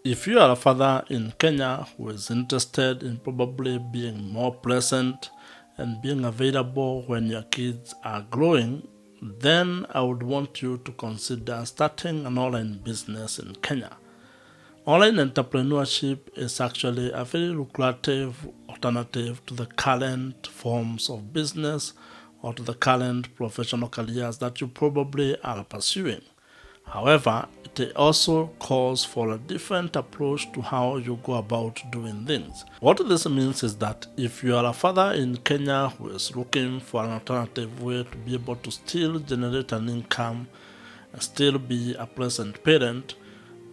If you are a father in Kenya who is interested in probably being more present and being available when your kids are growing, then I would want you to consider starting an online business in Kenya. Online entrepreneurship is actually a very lucrative alternative to the current forms of business or to the current professional careers that you probably are pursuing. However, it also calls for a different approach to how you go about doing things. What this means is that if you are a father in Kenya who is looking for an alternative way to be able to still generate an income and still be a present parent,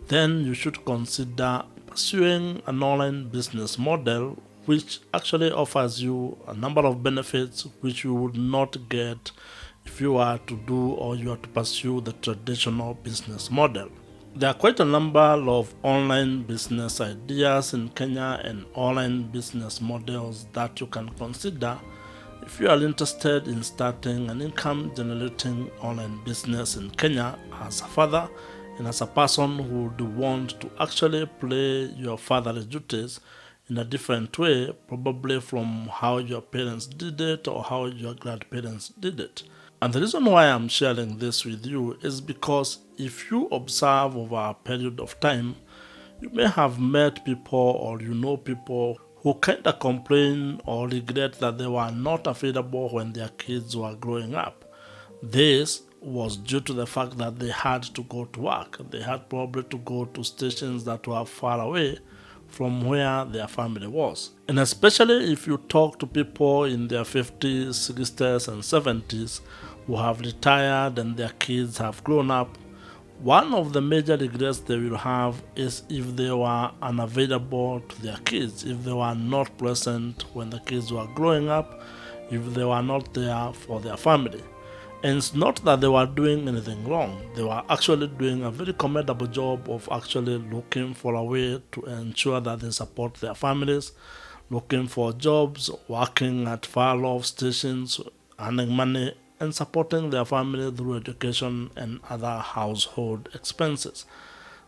then you should consider pursuing an online business model which actually offers you a number of benefits which you would not get if you are to do or you are to pursue the traditional business model. There are quite a number of online business ideas in Kenya and online business models that you can consider if you are interested in starting an income generating online business in Kenya as a father and as a person who would want to actually play your fatherly duties in a different way, probably from how your parents did it or how your grandparents did it. And the reason why I'm sharing this with you is because if you observe over a period of time, you may have met people or you know people who kind of complain or regret that they were not available when their kids were growing up. This was due to the fact that they had to go to work. They had probably to go to stations that were far away from where their family was. And especially if you talk to people in their 50s, 60s, and 70s who have retired and their kids have grown up, one of the major regrets they will have is if they were unavailable to their kids, if they were not present when the kids were growing up, if they were not there for their family. And it's not that they were doing anything wrong. They were actually doing a very commendable job of actually looking for a way to ensure that they support their families, looking for jobs, working at far off stations, earning money, and supporting their family through education and other household expenses.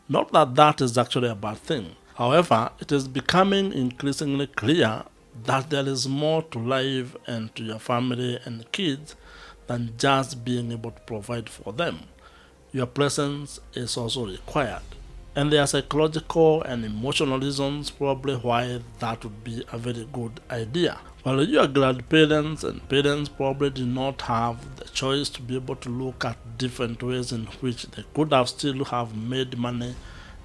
Not that that is actually a bad thing. However, it is becoming increasingly clear that there is more to life and to your family and kids than just being able to provide for them. Your presence is also required. And there are psychological and emotional reasons probably why that would be a very good idea. While your grandparents and parents probably did not have the choice to be able to look at different ways in which they could have still have made money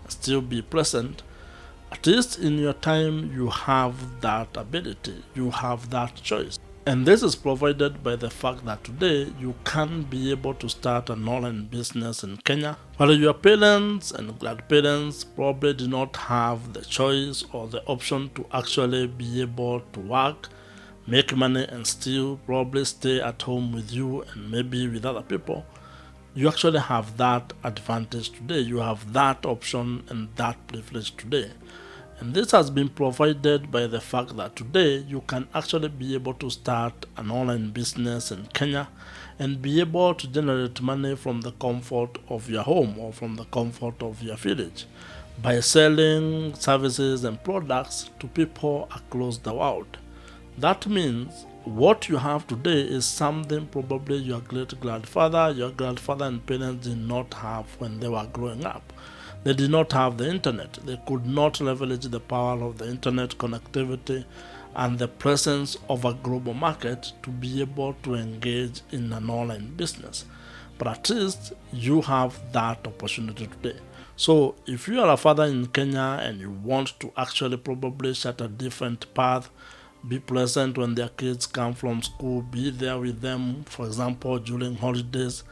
and still be present, at least in your time you have that ability, you have that choice. And this is provided by the fact that today you can be able to start an online business in Kenya, while your parents and grandparents probably did not have the choice or the option to actually be able to work, make money, and still probably stay at home with you and maybe with other people. You actually have that advantage today. You have that option and that privilege today. And this has been provided by the fact that today you can actually be able to start an online business in Kenya and be able to generate money from the comfort of your home or from the comfort of your village by selling services and products to people across the world. That means what you have today is something probably your great grandfather, your grandfather and parents did not have when they were growing up. They did not have the internet. They could not leverage the power of the internet connectivity and the presence of a global market to be able to engage in an online business. But at least you have that opportunity today. So if you are a father in Kenya and you want to actually probably set a different path, be present when their kids come from school, be there with them, for example, during holidays,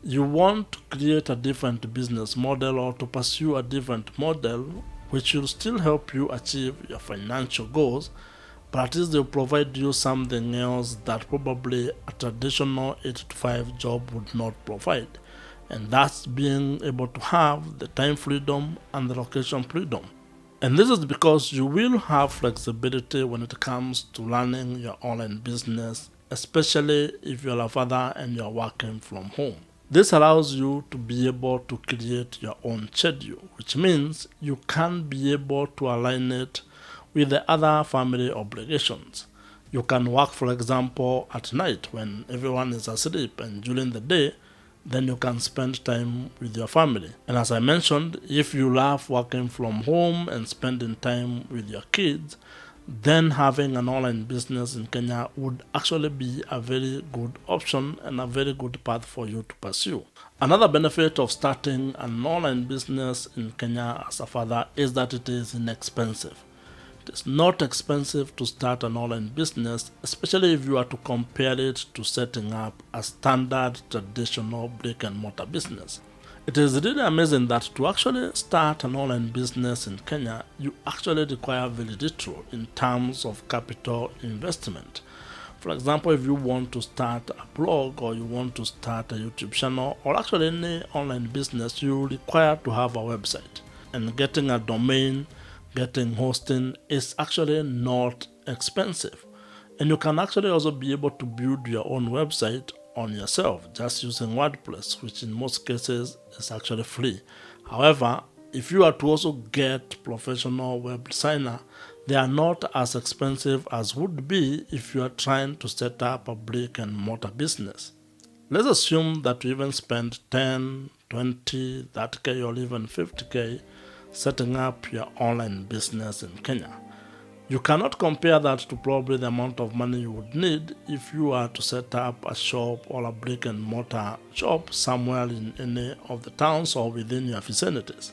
you want to create a different business model or to pursue a different model which will still help you achieve your financial goals, but at least they'll provide you something else that probably a traditional 8 to 5 job would not provide. And that's being able to have the time freedom and the location freedom. And this is because you will have flexibility when it comes to running your online business, especially if you're a father and you're working from home. This allows you to be able to create your own schedule, which means you can be able to align it with the other family obligations. You can work, for example, at night when everyone is asleep, and during the day, then you can spend time with your family. And as I mentioned, if you love working from home and spending time with your kids, then having an online business in Kenya would actually be a very good option and a very good path for you to pursue. Another benefit of starting an online business in Kenya as a father is that it is inexpensive. It is not expensive to start an online business, especially if you are to compare it to setting up a standard traditional brick and mortar business. It is really amazing that to actually start an online business in Kenya, you actually require very little in terms of capital investment. For example, if you want to start a blog or you want to start a YouTube channel or actually any online business, you require to have a website. And getting a domain, getting hosting is actually not expensive. And you can actually also be able to build your own website on yourself just using WordPress, which in most cases is actually free. However, if you are to also get professional web designer, they are not as expensive as would be if you are trying to set up a brick and mortar business. Let's assume that you even spend 10, 20, 30K or even 50K setting up your online business in Kenya. You cannot compare that to probably the amount of money you would need if you are to set up a shop or a brick and mortar shop somewhere in any of the towns or within your vicinities.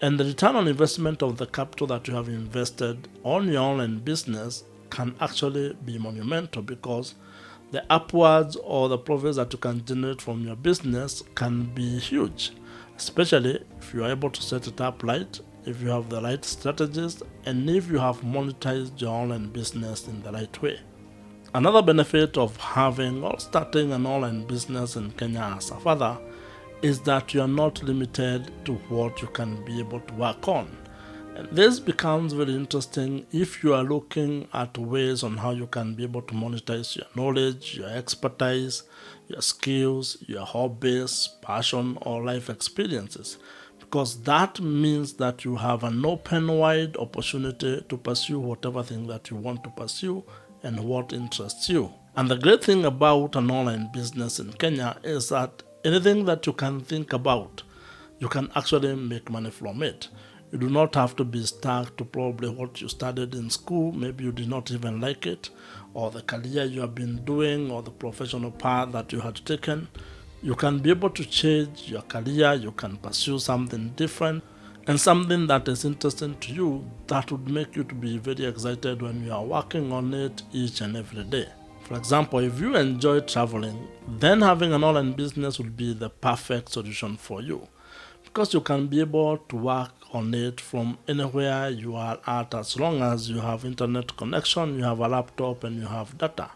And the return on investment of the capital that you have invested on your online business can actually be monumental, because the upwards or the profits that you can generate from your business can be huge, especially if you are able to set it up right, if you have the right strategies, and if you have monetized your online business in the right way. Another benefit of having or starting an online business in Kenya as a father is that you are not limited to what you can be able to work on. And this becomes very interesting if you are looking at ways on how you can be able to monetize your knowledge, your expertise, your skills, your hobbies, passion, or life experiences. Because that means that you have an open-wide opportunity to pursue whatever thing that you want to pursue and what interests you. And the great thing about an online business in Kenya is that anything that you can think about, you can actually make money from it. You do not have to be stuck to probably what you studied in school. Maybe you did not even like it, or the career you have been doing, or the professional path that you had taken. You can be able to change your career. You can pursue something different and something that is interesting to you that would make you to be very excited when you are working on it each and every day. For example, if you enjoy traveling, then having an online business would be the perfect solution for you, because you can be able to work on it from anywhere you are at, as long as you have internet connection, you have a laptop, and you have data.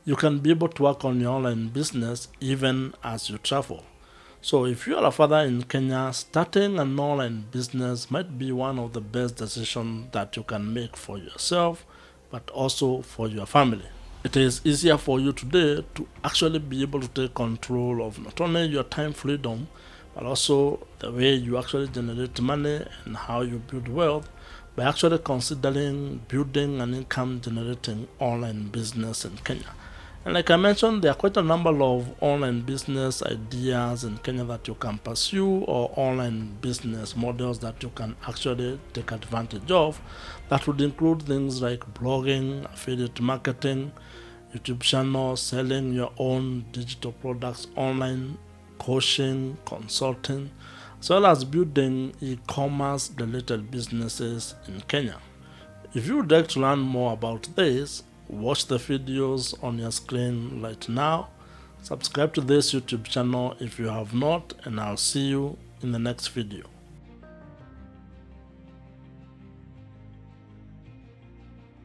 You can be able to work on your online business even as you travel. So if you are a father in Kenya, starting an online business might be one of the best decisions that you can make for yourself, but also for your family. It is easier for you today to actually be able to take control of not only your time freedom, but also the way you actually generate money and how you build wealth by actually considering building an income generating online business in Kenya. And like I mentioned, there are quite a number of online business ideas in Kenya that you can pursue, or online business models that you can actually take advantage of. That would include things like blogging, affiliate marketing, YouTube channel, selling your own digital products online, coaching, consulting, as well as building e-commerce related businesses in Kenya. If you would like to learn more about this, watch the videos on your screen right now. Subscribe to this YouTube channel if you have not, and I'll see you in the next video.